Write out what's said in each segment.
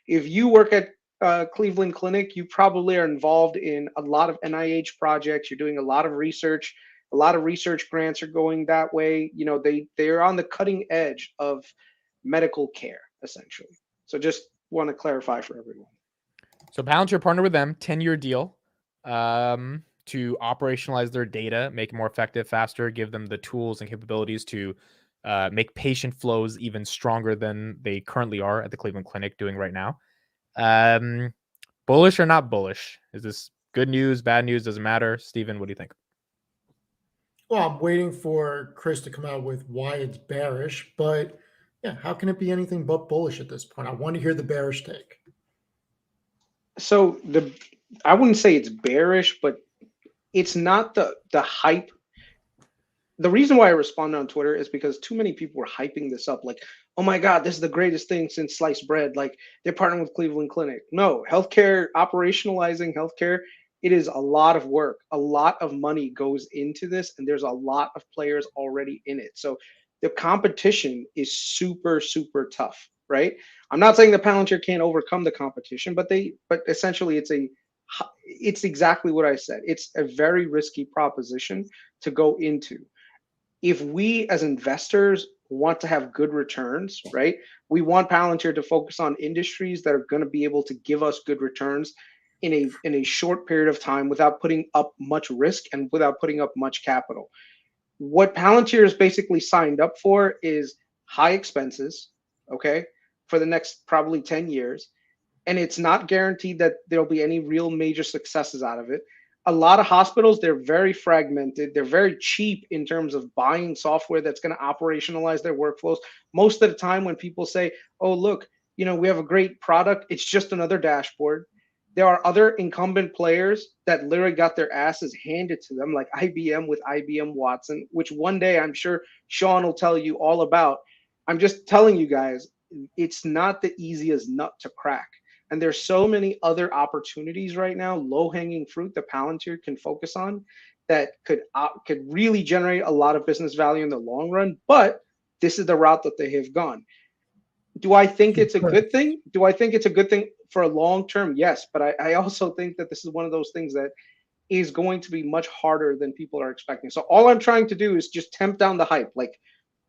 If you work at Cleveland Clinic, you probably are involved in a lot of NIH projects. You're doing a lot of research. A lot of research grants are going that way. You know, they're on the cutting edge of medical care, essentially. So just want to clarify for everyone. So Palantir partnered with them, 10-year deal, to operationalize their data, make it more effective, faster, give them the tools and capabilities to make patient flows even stronger than they currently are at the Cleveland Clinic doing right now. Bullish or not bullish? Is this good news, bad news? Doesn't matter. Steven, what do you think? Well, I'm waiting for Chris to come out with why it's bearish, but yeah, how can it be anything but bullish at this point? I want to hear the bearish take. So I wouldn't say it's bearish, but it's not the hype. The reason why I responded on Twitter is because too many people were hyping this up like, oh my God, this is the greatest thing since sliced bread. Like they're partnering with Cleveland Clinic. No, healthcare, operationalizing healthcare, it is a lot of work. A lot of money goes into this, and there's a lot of players already in it. So the competition is super, super tough, right? I'm not saying that Palantir can't overcome the competition, but essentially it's exactly what I said. It's a very risky proposition to go into. If we as investors want to have good returns, right? We want Palantir to focus on industries that are going to be able to give us good returns in a short period of time without putting up much risk and without putting up much capital. What Palantir is basically signed up for is high expenses, okay, for the next probably 10 years. And it's not guaranteed that there'll be any real major successes out of it. A lot of hospitals, they're very fragmented. They're very cheap in terms of buying software that's going to operationalize their workflows. Most of the time when people say, oh, look, you know, we have a great product, it's just another dashboard. There are other incumbent players that literally got their asses handed to them, like IBM with IBM Watson, which one day I'm sure Sean will tell you all about. I'm just telling you guys, it's not the easiest nut to crack. And there's so many other opportunities right now, low-hanging fruit that Palantir can focus on that could really generate a lot of business value in the long run. But this is the route that they have gone. Do I think it's a good thing? Do I think it's a good thing for a long term? Yes. But I also think that this is one of those things that is going to be much harder than people are expecting. So all I'm trying to do is just temp down the hype. Like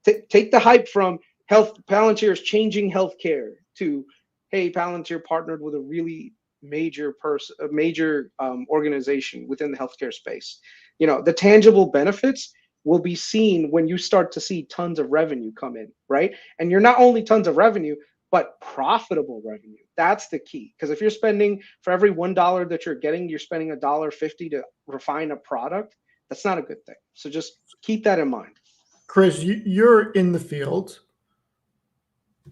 take the hype from Palantir is changing healthcare to, hey, Palantir partnered with a really major organization within the healthcare space. You know, the tangible benefits will be seen when you start to see tons of revenue come in, right? And you're not only tons of revenue, but profitable revenue. That's the key. Because if you're spending for every $1 that you're getting, you're spending $1.50 to refine a product. That's not a good thing. So just keep that in mind. Chris, you're in the field.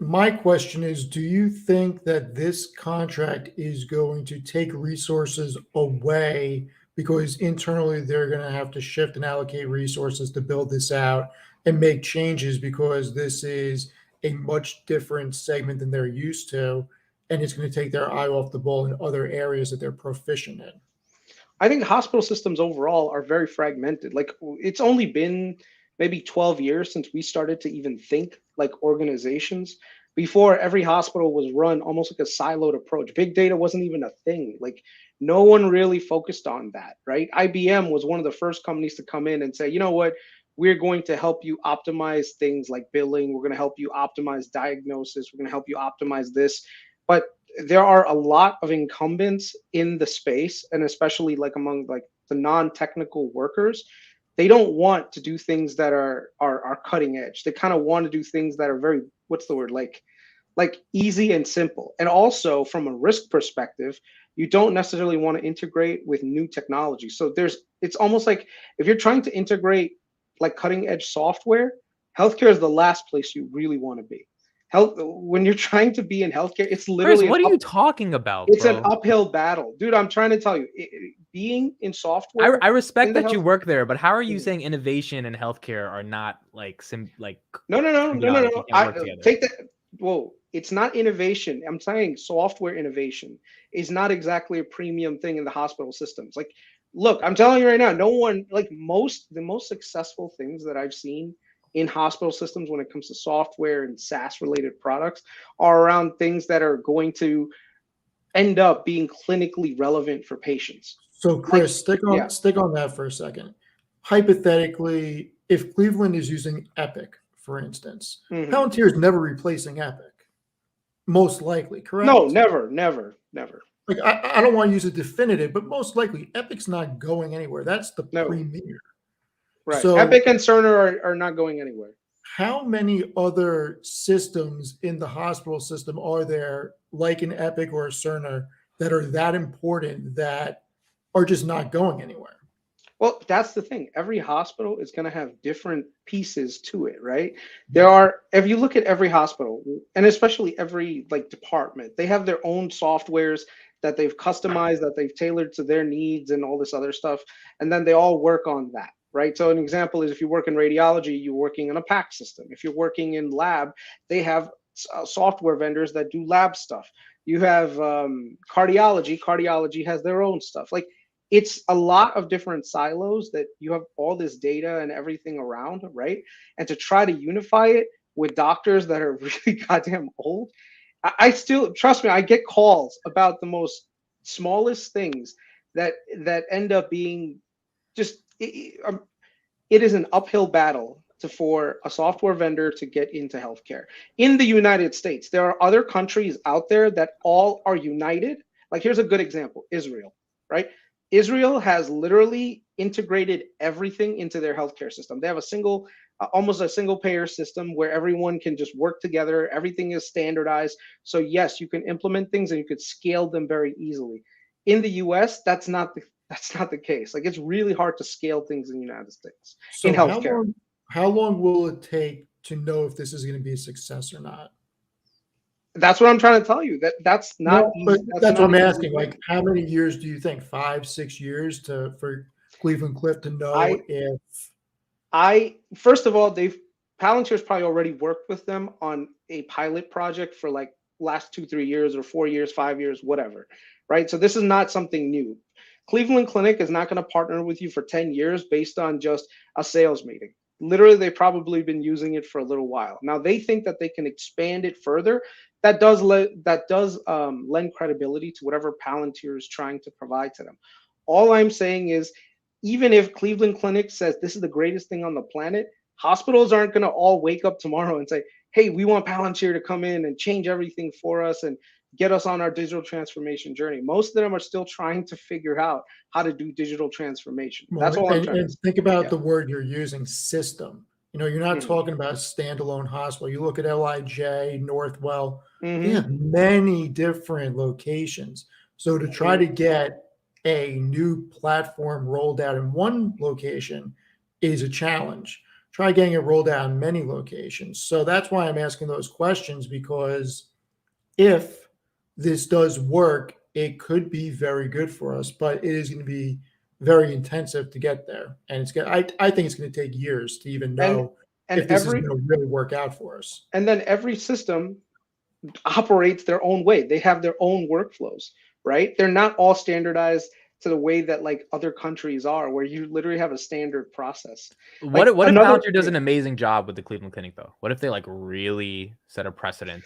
My question is, do you think that this contract is going to take resources away because internally they're going to have to shift and allocate resources to build this out and make changes because this is a much different segment than they're used to, and it's going to take their eye off the ball in other areas that they're proficient in? I think hospital systems overall are very fragmented. Like it's only been maybe 12 years since we started to even think like organizations. Before, every hospital was run almost like a siloed approach. Big data wasn't even a thing. Like no one really focused on that, right? IBM was one of the first companies to come in and say, you know what, we're going to help you optimize things like billing. We're going to help you optimize diagnosis. We're going to help you optimize this. But there are a lot of incumbents in the space, and especially like among like the non-technical workers. They don't want to do things that are cutting edge. They kind of want to do things that are very, what's the word, like easy and simple. And also from a risk perspective, you don't necessarily want to integrate with new technology. So it's almost like if you're trying to integrate like cutting edge software, healthcare is the last place you really want to be. When you're trying to be in healthcare, it's literally Chris, what are you talking about? It's bro? an uphill battle, dude. I'm trying to tell you, being in software. I respect that you work there, but how are you saying innovation and healthcare are not like no. Take that. Whoa, it's not innovation. I'm saying software innovation is not exactly a premium thing in the hospital systems. Like, look, I'm telling you right now, no one like the most successful things that I've seen in hospital systems when it comes to software and SaaS related products are around things that are going to end up being clinically relevant for patients. So Chris, yeah. stick on that for a second. Hypothetically, if Cleveland is using Epic, for instance, Palantir is never replacing Epic. Most likely, correct? No, never. Like I don't want to use a definitive, but most likely Epic's not going anywhere. That's the premier. Right. So Epic and Cerner are not going anywhere. How many other systems in the hospital system are there, like an Epic or a Cerner, that are that important that are just not going anywhere? Well, that's the thing. Every hospital is going to have different pieces to it, right? There are, if you look at every hospital, and especially every like department, they have their own softwares that they've customized, that they've tailored to their needs and all this other stuff. And then they all work on that, right? So an example is if you work in radiology, you're working on a PAC system. If you're working in lab, they have software vendors that do lab stuff. You have cardiology has their own stuff. Like, it's a lot of different silos that you have all this data and everything around, right? And to try to unify it with doctors that are really goddamn old, I still, trust me, I get calls about the most smallest things that end up being just, it is an uphill battle for a software vendor to get into healthcare. In the United States, there are other countries out there that all are united. Like, here's a good example, Israel, right? Israel has literally integrated everything into their healthcare system. They have a single, almost a single payer system where everyone can just work together. Everything is standardized. So yes, you can implement things and you could scale them very easily. In the US, that's not the case. Like, it's really hard to scale things in the United States in healthcare. How long will it take to know if this is going to be a success or not? That's what I'm trying to tell you. That's not. No, but that's what I'm asking. Like, how many years do you think? 5, 6 years for Cleveland Cliff to know if? First of all, Palantir's probably already worked with them on a pilot project for like last 2-3 years or 4 years, 5 years, whatever, right? So this is not something new. Cleveland Clinic is not going to partner with you for 10 years based on just a sales meeting. Literally, they've probably been using it for a little while. Now they think that they can expand it further. That does lend credibility to whatever Palantir is trying to provide to them. All I'm saying is, even if Cleveland Clinic says this is the greatest thing on the planet, hospitals aren't going to all wake up tomorrow and say, hey, we want Palantir to come in and change everything for us and get us on our digital transformation journey. Most of them are still trying to figure out how to do digital transformation. That's all I'm trying to say. Think about the word you're using, system. You know, you're not talking about a standalone hospital. You look at LIJ, Northwell, they have many different locations. So to try to get a new platform rolled out in one location is a challenge. Try getting it rolled out in many locations. So that's why I'm asking those questions, because if this does work, it could be very good for us, but it is going to be very intensive to get there. And I think it's going to take years to even know if this is going to really work out for us. And then every system operates their own way. They have their own workflows, right? They're not all standardized to the way that like other countries are, where you literally have a standard process. What if Palantir does an amazing job with the Cleveland Clinic, though? What if they like really set a precedent?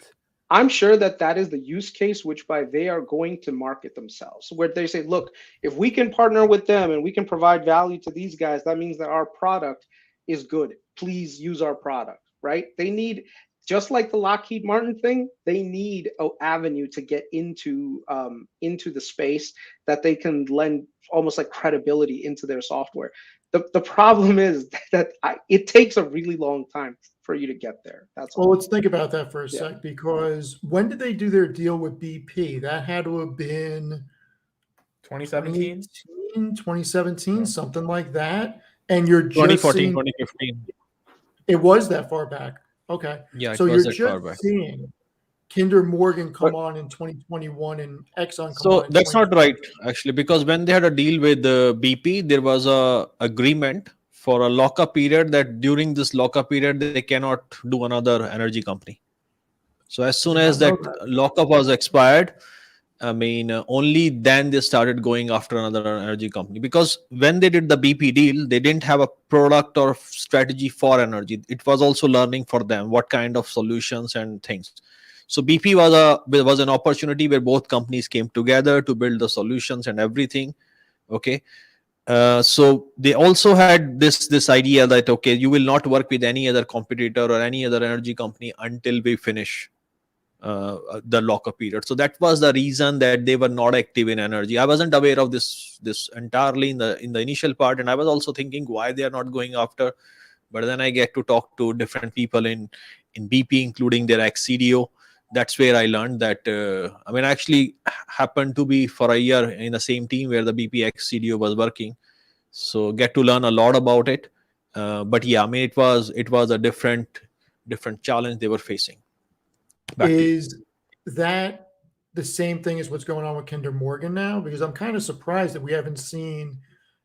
I'm sure that is the use case which by they are going to market themselves, where they say, look, if we can partner with them and we can provide value to these guys, that means that our product is good. Please use our product, right? They need, just like the Lockheed Martin thing, they need an avenue to get into the space that they can lend almost like credibility into their software. The problem is that it takes a really long time for you to get there. That's all. Well, let's think about that for a sec, because when did they do their deal with BP? That had to have been 2017, 2017, something like that. And you're just 2014, 2015. It was that far back. Okay. Yeah. So you're just seeing Kinder Morgan come on in 2021 and Exxon come on. So that's not right, actually, because when they had a deal with BP, there was a agreement for a lockup period that during this lockup period, they cannot do another energy company. So as soon as that lockup was expired, I mean, only then they started going after another energy company, because when they did the BP deal, they didn't have a product or strategy for energy. It was also learning for them what kind of solutions and things. So BP was an opportunity where both companies came together to build the solutions and everything. Okay, so they also had this idea that, okay, you will not work with any other competitor or any other energy company until we finish the lockup period. So that was the reason that they were not active in energy. I wasn't aware of this entirely in the initial part, and I was also thinking why they are not going after. But then I get to talk to different people in BP, including their ex-CDO. That's where I learned that. I mean, I actually happened to be for a year in the same team where the BP ex-CDO was working, so get to learn a lot about it. But yeah, I mean, it was a different challenge they were facing. Back to you. Is that the same thing as what's going on with Kinder Morgan now? Because I'm kind of surprised that we haven't seen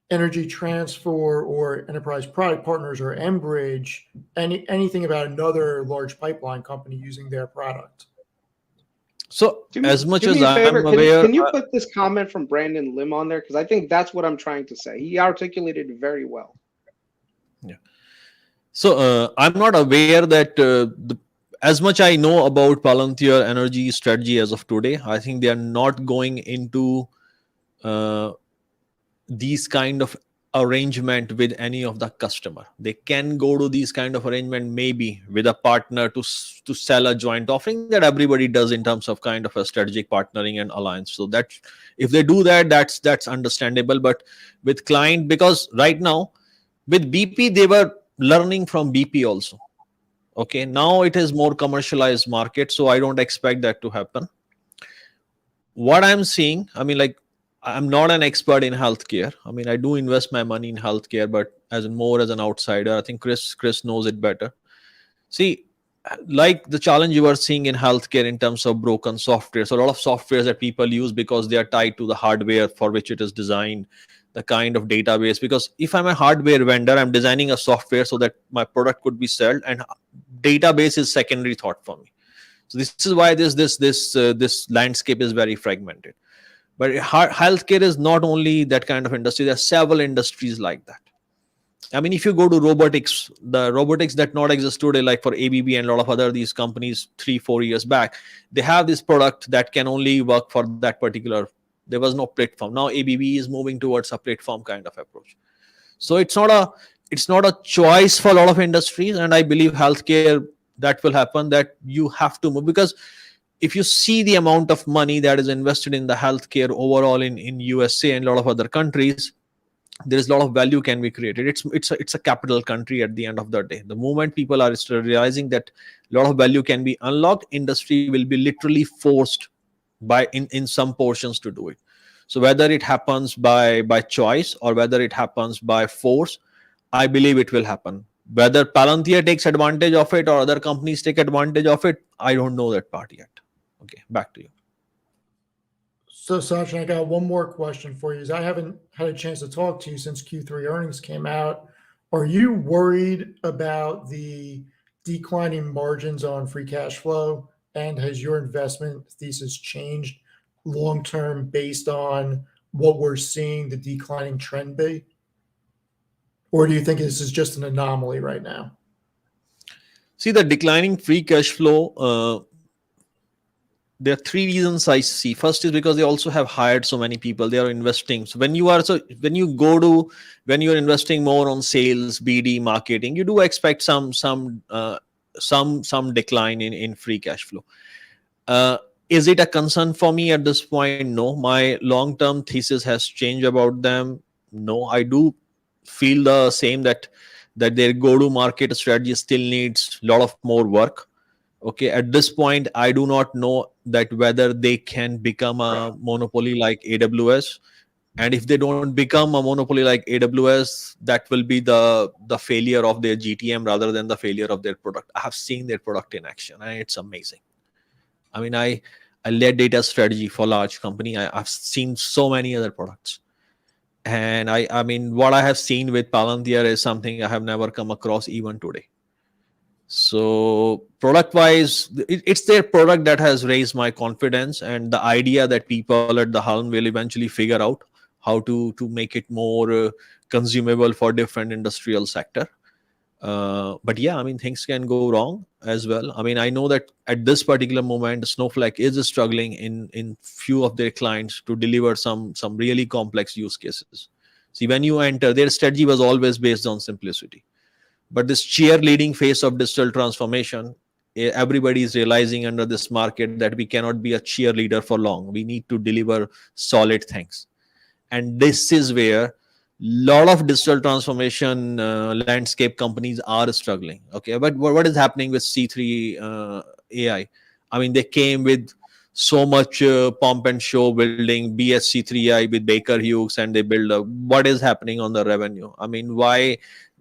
Energy Transfer or Enterprise Product Partners or Enbridge anything about another large pipeline company using their product. So as much as I'm favor, aware, can you put this comment from Brandon Lim on there? Because I think that's what I'm trying to say. He articulated it very well. yeah. So I'm not aware that as much I know about Palantir energy strategy as of today, I think they are not going into uh, these kind of arrangement with any of the customer. They can go to these kind of arrangement maybe with a partner to sell a joint offering that everybody does in terms of kind of a strategic partnering and alliance. So that if they do that, that's understandable. But with client, because right now with BP they were learning from BP also. Okay, now it is more commercialized market, so I don't expect that to happen. What I'm seeing, I mean, like, I'm not an expert in healthcare. I mean, I do invest my money in healthcare, but more as an outsider. I think Chris knows it better. See, like the challenge you are seeing in healthcare in terms of broken software. So a lot of softwares that people use because they are tied to the hardware for which it is designed, the kind of database. Because if I'm a hardware vendor, I'm designing a software so that my product could be sold, and database is secondary thought for me. So this is why this landscape is very fragmented. But healthcare is not only that kind of industry. There are several industries like that. I mean, if you go to robotics, the robotics that not exist today, like for ABB and a lot of other these companies 3-4 years back, they have this product that can only work for that particular. There was no platform. Now ABB is moving towards a platform kind of approach. So it's not a choice for a lot of industries, and I believe healthcare that will happen, that you have to move, because if you see the amount of money that is invested in the healthcare overall in USA and a lot of other countries, there is a lot of value can be created. It's a capital country at the end of the day. The moment people are realizing that a lot of value can be unlocked, industry will be literally forced by in some portions to do it. So whether it happens by choice or whether it happens by force, I believe it will happen. Whether Palantir takes advantage of it or other companies take advantage of it, I don't know that part yet. Okay, back to you. So, Sachin, I got one more question for you. I haven't had a chance to talk to you since Q3 earnings came out. Are you worried about the declining margins on free cash flow? And has your investment thesis changed long term based on what we're seeing the declining trend be? Or do you think this is just an anomaly right now? See, the declining free cash flow, there are three reasons I see. First is because they also have hired so many people. They are investing. So when you are investing more on sales, BD, marketing, you do expect some decline in free cash flow. Is it a concern for me at this point? No. My long-term thesis has changed about them. No, I do feel the same, that their go-to-market strategy still needs a lot of more work. Okay, at this point, I do not know that whether they can become a monopoly like AWS. And if they don't become a monopoly like AWS, that will be the failure of their GTM rather than the failure of their product. I have seen their product in action, and it's amazing. I mean, I led data strategy for large company. I've seen so many other products. And I mean, what I have seen with Palantir is something I have never come across even today. So product wise, it's their product that has raised my confidence, and the idea that people at the helm will eventually figure out how to make it more consumable for different industrial sector. But yeah, I mean, things can go wrong as well. I mean, I know that at this particular moment, Snowflake is struggling in few of their clients to deliver some really complex use cases. See, when you enter, their strategy was always based on simplicity. But this cheerleading phase of digital transformation, everybody is realizing under this market that we cannot be a cheerleader for long. We need to deliver solid things, and this is where lot of digital transformation landscape companies are struggling. Okay, but what is happening with C3 AI? I mean, they came with so much pomp and show, building BSC3i with Baker Hughes, and they build a, what is happening on the revenue? I mean, why?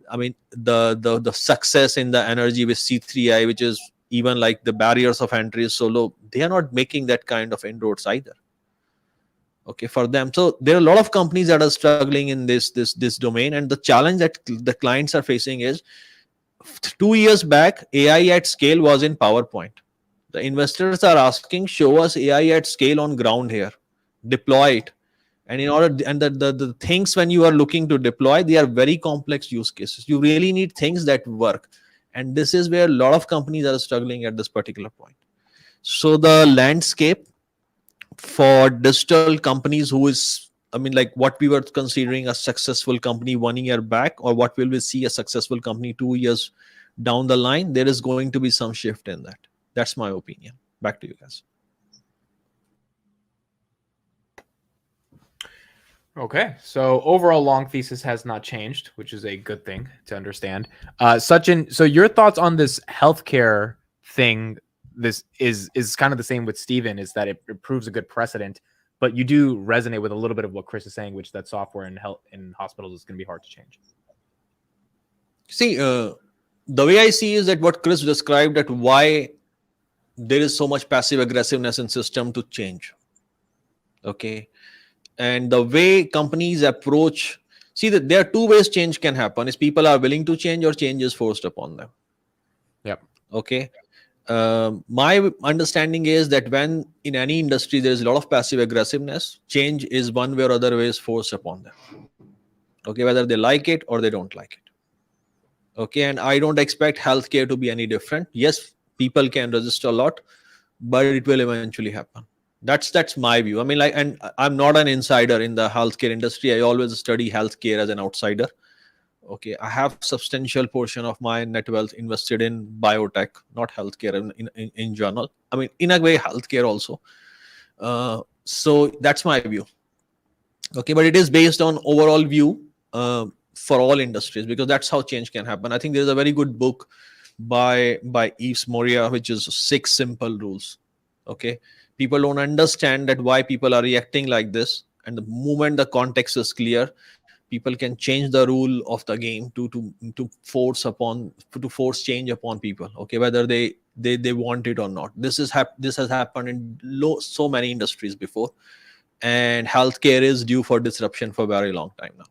I mean, the success in the energy with C3i, which is even like the barriers of entry is so low, they are not making that kind of inroads either. Okay, for them. So there are a lot of companies that are struggling in this domain, and the challenge that the clients are facing is 2 years back, AI at scale was in PowerPoint. The investors are asking, show us AI at scale on ground here, deploy it. And in order, and the things when you are looking to deploy, they are very complex use cases. You really need things that work. And this is where a lot of companies are struggling at this particular point. So the landscape for digital companies who is, I mean, like what we were considering a successful company 1 year back, or what will we see a successful company 2 years down the line, there is going to be some shift in that. That's my opinion. Back to you guys. Okay, so overall long thesis has not changed, which is a good thing to understand. Sachin, so your thoughts on this healthcare thing? This is kind of the same with Steven, is that it proves a good precedent, but you do resonate with a little bit of what Chris is saying, which that software in hospitals is going to be hard to change. See, the way I see is that what Chris described, that why there is so much passive aggressiveness in system to change. Okay, and the way companies approach, see that there are two ways change can happen: is people are willing to change, or change is forced upon them. Yep. Okay. My understanding is that when in any industry there is a lot of passive aggressiveness, change is one way or other way is forced upon them. Okay, whether they like it or they don't like it. Okay, and I don't expect healthcare to be any different. Yes, people can resist a lot, but it will eventually happen. That's my view. I mean, like, and I'm not an insider in the healthcare industry. I always study healthcare as an outsider. Okay, I have substantial portion of my net wealth invested in biotech, not healthcare in general. I mean, in a way, healthcare also. So that's my view. Okay, but it is based on overall view for all industries, because that's how change can happen. I think there's a very good book by Yves Moria, which is 6 Simple Rules. Okay, people don't understand that why people are reacting like this, and the moment the context is clear, people can change the rule of the game to force change upon people. Okay, whether they want it or not. This has happened in so many industries before, and healthcare is due for disruption for a very long time now.